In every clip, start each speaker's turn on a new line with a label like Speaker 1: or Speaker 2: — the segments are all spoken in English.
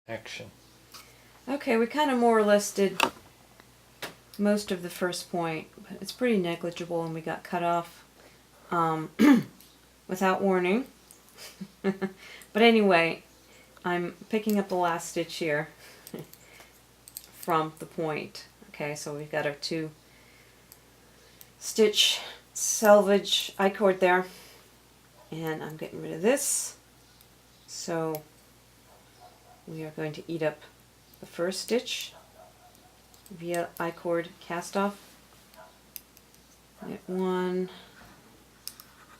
Speaker 1: Action.
Speaker 2: Okay, we kind of more or less did most of the first point, but it's pretty negligible and we got cut off without warning. But anyway, I'm picking up the last stitch here from the point. Okay, so we've got our 2 stitch selvage I-cord there, and I'm getting rid of this. So we are going to eat up the first stitch via I-cord cast off. Knit 1,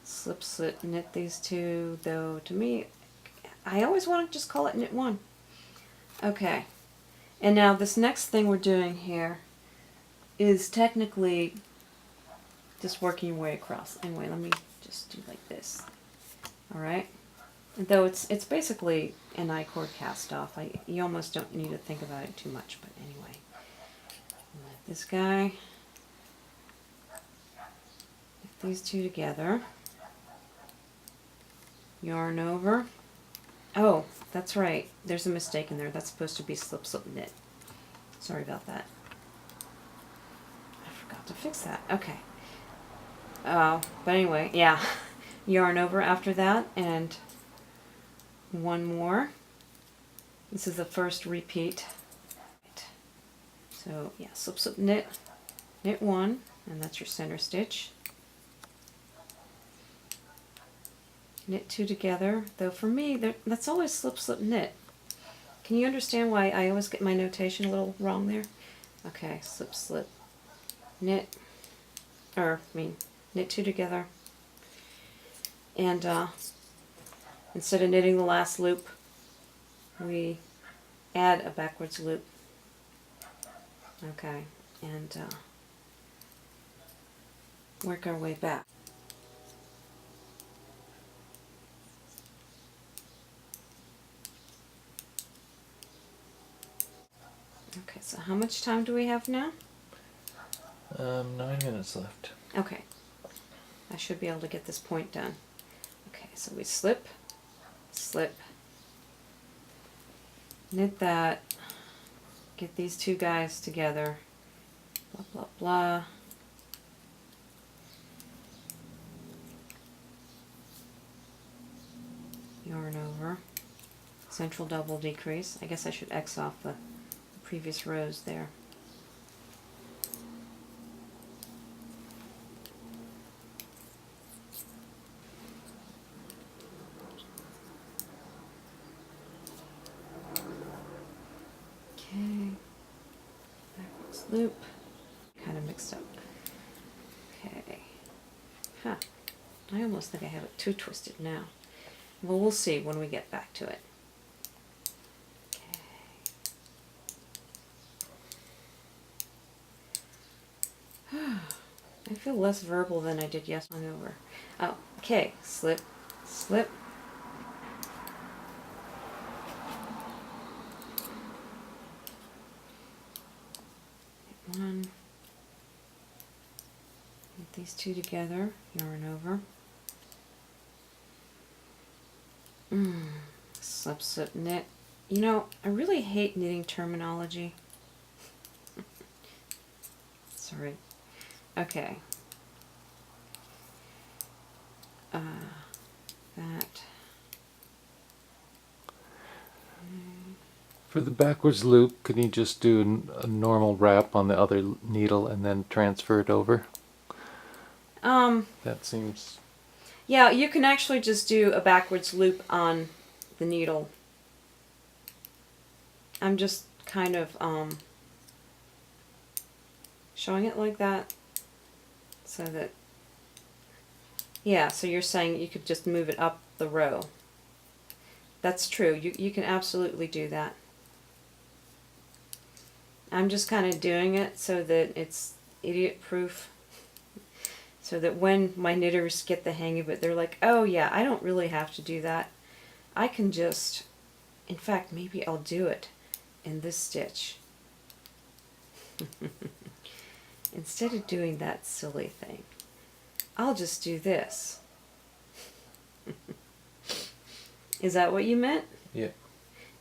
Speaker 2: slip slit knit these 2, though to me I always want to just call it knit 1. Okay, and now this next thing we're doing here is technically just working your way across. Anyway, let me just do like this. Alright, though it's basically an I-cord cast off. You almost don't need to think about it too much, but anyway. This guy, get these 2 together, yarn over. Oh, that's right, there's a mistake in there. That's supposed to be slip slip knit. Sorry about that. I forgot to fix that. Okay. But anyway, yeah, yarn over after that, and 1 more. This is the first repeat. So yeah, slip slip knit, knit 1, and that's your center stitch. Knit 2 together, though for me that's always slip slip knit. Can you understand why I always get my notation a little wrong there? Okay, slip slip knit, knit 2 together, and instead of knitting the last loop, we add a backwards loop. Okay, and work our way back. Okay, so how much time do we have now?
Speaker 1: 9 minutes left.
Speaker 2: Okay, I should be able to get this point done. Okay, so we slip, slip, knit that, get these 2 guys together, blah blah blah. Yarn over, central double decrease. I guess I should X off the previous rows there. Okay, backwards loop, kind of mixed up. Okay, huh, I almost think I have it too twisted now. Well, we'll see when we get back to it. Okay. I feel less verbal than I did yesterday. Over. Oh, okay, slip, slip. One. Get these 2 together, yarn over. Slip, slip, knit. You know, I really hate knitting terminology. Sorry. Okay. That.
Speaker 1: For the backwards loop, can you just do a normal wrap on the other needle and then transfer it over? That seems...
Speaker 2: Yeah, you can actually just do a backwards loop on the needle. I'm just kind of showing it like that so that, yeah, so you're saying you could just move it up the row. That's true. You can absolutely do that. I'm just kind of doing it so that it's idiot proof. So that when my knitters get the hang of it, they're like, oh yeah, I don't really have to do that. I can just, in fact, maybe I'll do it in this stitch. Instead of doing that silly thing, I'll just do this. Is that what you meant?
Speaker 1: Yeah.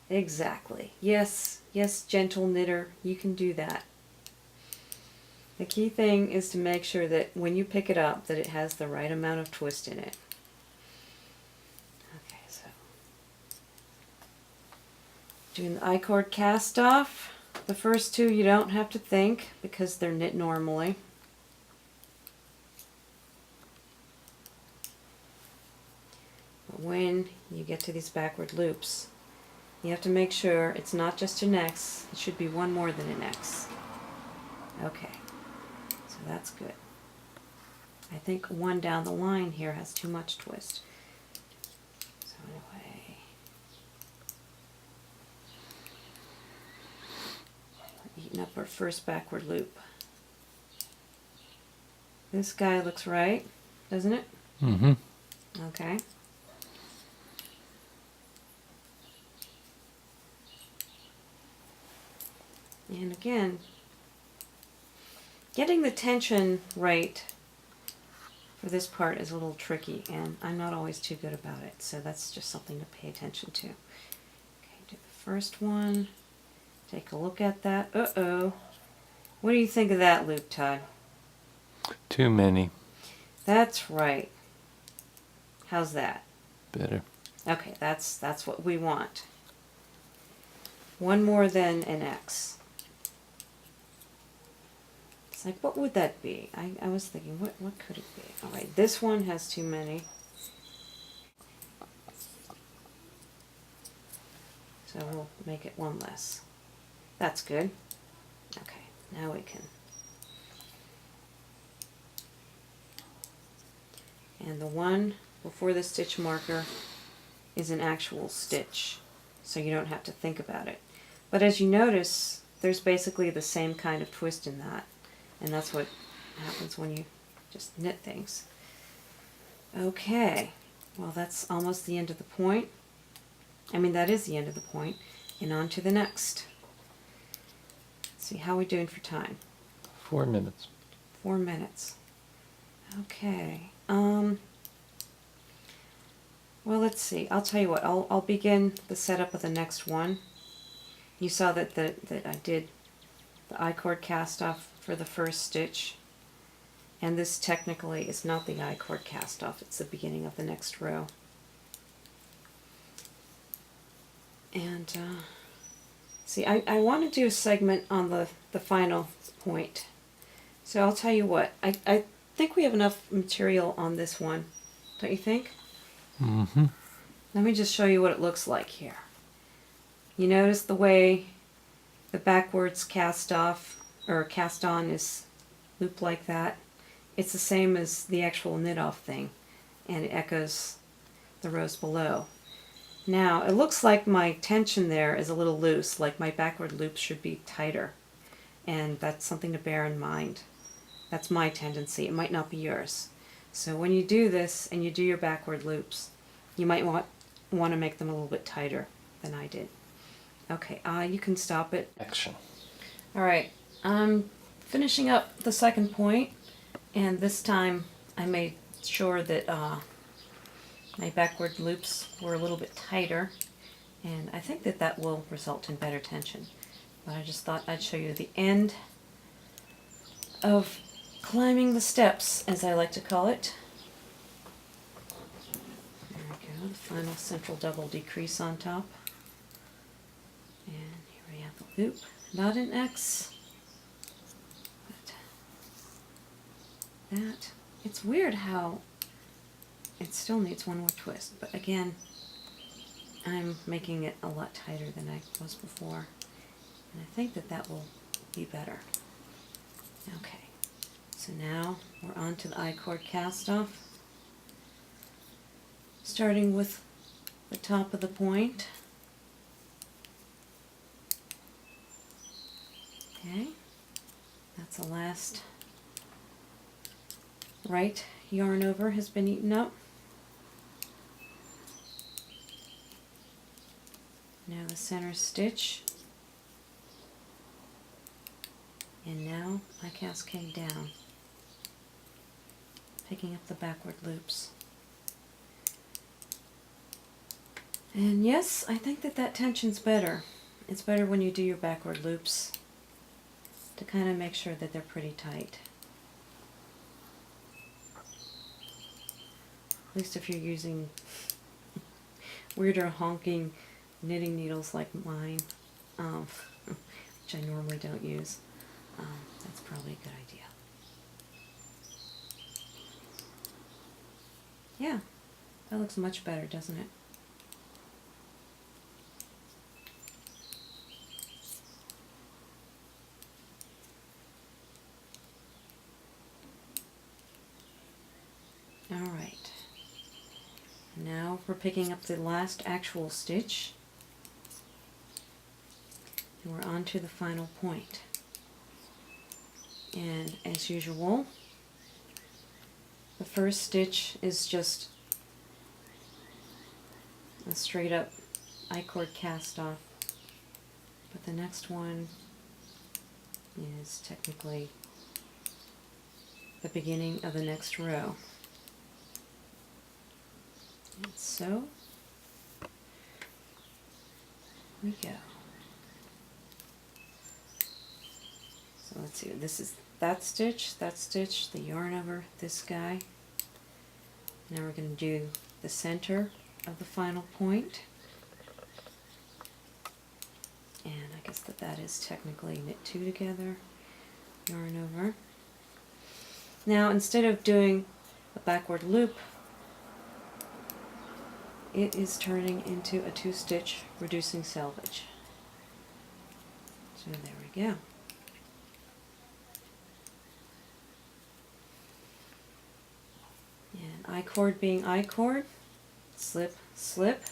Speaker 2: Exactly. Yes, yes, gentle knitter, you can do that. The key thing is to make sure that when you pick it up that it has the right amount of twist in it. Okay, so doing the I-cord cast off. The first two you don't have to think because they're knit normally. But when you get to these backward loops, you have to make sure it's not just an X, it should be one more than an X. Okay, so that's good. I think one down the line here has too much twist. So anyway, we're eating up our first backward loop. This guy looks right, doesn't it?
Speaker 1: Mm-hmm.
Speaker 2: Okay. And again, getting the tension right for this part is a little tricky, and I'm not always too good about it, so that's just something to pay attention to. Okay, do the first one. Take a look at that. Uh-oh. What do you think of that loop, Todd?
Speaker 1: Too many.
Speaker 2: That's right. How's that?
Speaker 1: Better.
Speaker 2: Okay, that's what we want. One more than an X. It's like, what would that be? I was thinking, what could it be? All right, this one has too many. So we'll make it one less. That's good. Okay, now we can. And the one before the stitch marker is an actual stitch, so you don't have to think about it. But as you notice, there's basically the same kind of twist in that. And that's what happens when you just knit things. Okay, well that's almost the end of the point. I mean, that is the end of the point. And on to the next. Let's see, how are we doing for time?
Speaker 1: 4 minutes.
Speaker 2: 4 minutes. Okay. Well, let's see. I'll tell you what. I'll begin the setup of the next one. You saw that I did the I-cord cast off for the first stitch, and this technically is not the I-cord cast off. It's the beginning of the next row. And see, I want to do a segment on the final point. So I'll tell you what. I think we have enough material on this one. Don't you think?
Speaker 1: Mm-hmm.
Speaker 2: Let me just show you what it looks like here. You notice the way the backwards cast off or cast on is looped like that? It's the same as the actual knit off thing, and it echoes the rows below. Now it looks like my tension there is a little loose, like my backward loops should be tighter, and that's something to bear in mind. That's my tendency. It might not be yours. So when you do this and you do your backward loops, you might want to make them a little bit tighter than I did. Okay, you can stop it.
Speaker 1: Action.
Speaker 2: Alright, I'm finishing up the second point, and this time I made sure that my backward loops were a little bit tighter, and I think that that will result in better tension. But I just thought I'd show you the end of climbing the steps, as I like to call it. There we go, the final central double decrease on top. And here we have the loop. Not an X, but that. It's weird how it still needs one more twist, but again, I'm making it a lot tighter than I was before, and I think that that will be better. Okay, so now we're on to the I-cord cast off, starting with the top of the point. Okay, that's the last right yarn over has been eaten up. Now the center stitch, and now I cascade down, picking up the backward loops. And yes, I think that that tension's better. It's better when you do your backward loops to kind of make sure that they're pretty tight. At least if you're using weirder honking knitting needles like mine, which I normally don't use, that's probably a good idea. Yeah, that looks much better, doesn't it? Alright, now we're picking up the last actual stitch, and we're on to the final point. And as usual, the first stitch is just a straight up I-cord cast off, but the next one is technically the beginning of the next row. And so we go. So let's see, this is that stitch, the yarn over this guy. Now we're going to do the center of the final point. And I guess that is technically knit two together, yarn over. Now instead of doing a backward loop, it is turning into a two-stitch reducing selvage. So there we go. And I-cord being I-cord, slip, slip,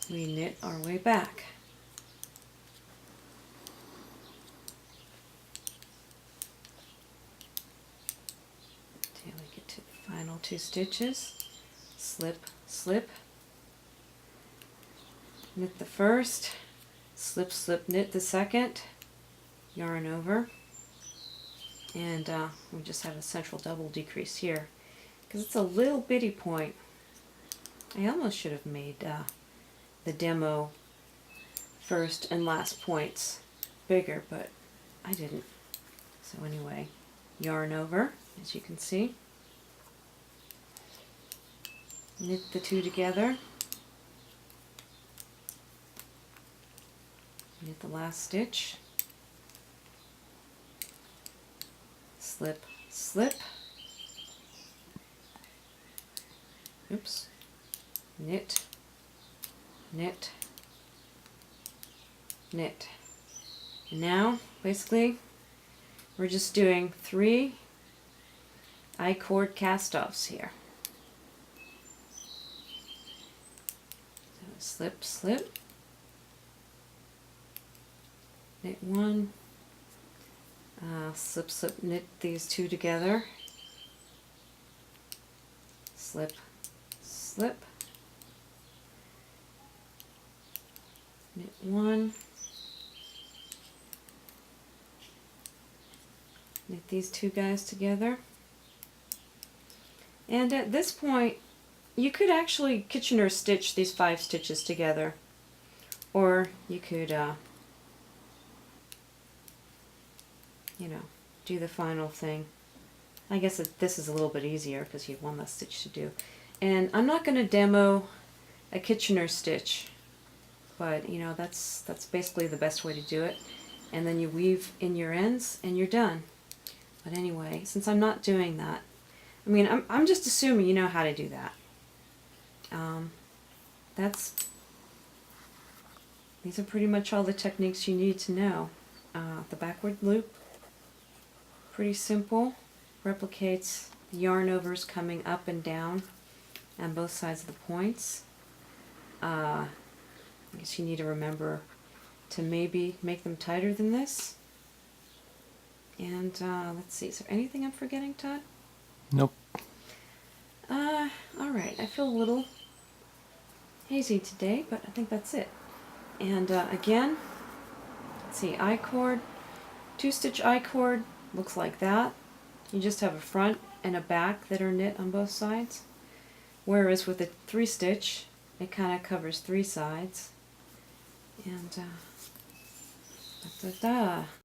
Speaker 2: we knit our way back. Till we get to the final two stitches, slip, slip, knit the first, slip, slip, knit the second, yarn over, and we just have a central double decrease here because it's a little bitty point. I almost should have made the demo first and last points bigger, but I didn't. So anyway, yarn over, as you can see, knit the two together, knit the last stitch, slip, slip, oops, knit, knit, knit. And now, basically, we're just doing 3 I-cord cast-offs here. So slip, slip, knit one, slip, slip, knit these two together, slip, slip, knit one, knit these two guys together. And at this point, you could actually Kitchener stitch these 5 stitches together, or you could, you know, do the final thing. I guess this is a little bit easier because you have one less stitch to do. And I'm not going to demo a Kitchener stitch, but you know, that's basically the best way to do it. And then you weave in your ends and you're done. But anyway, since I'm not doing that, I mean, I'm just assuming you know how to do that. These are pretty much all the techniques you need to know. The backward loop, pretty simple, replicates the yarn overs coming up and down on both sides of the points. I guess you need to remember to maybe make them tighter than this. And let's see, is there anything I'm forgetting, Todd?
Speaker 1: Nope.
Speaker 2: Alright, I feel a little hazy today, but I think that's it. And again, let's see, I-cord, 2-stitch I-cord, looks like that. You just have a front and a back that are knit on both sides. Whereas with a 3-stitch, it kind of covers 3 sides. And da, da, da.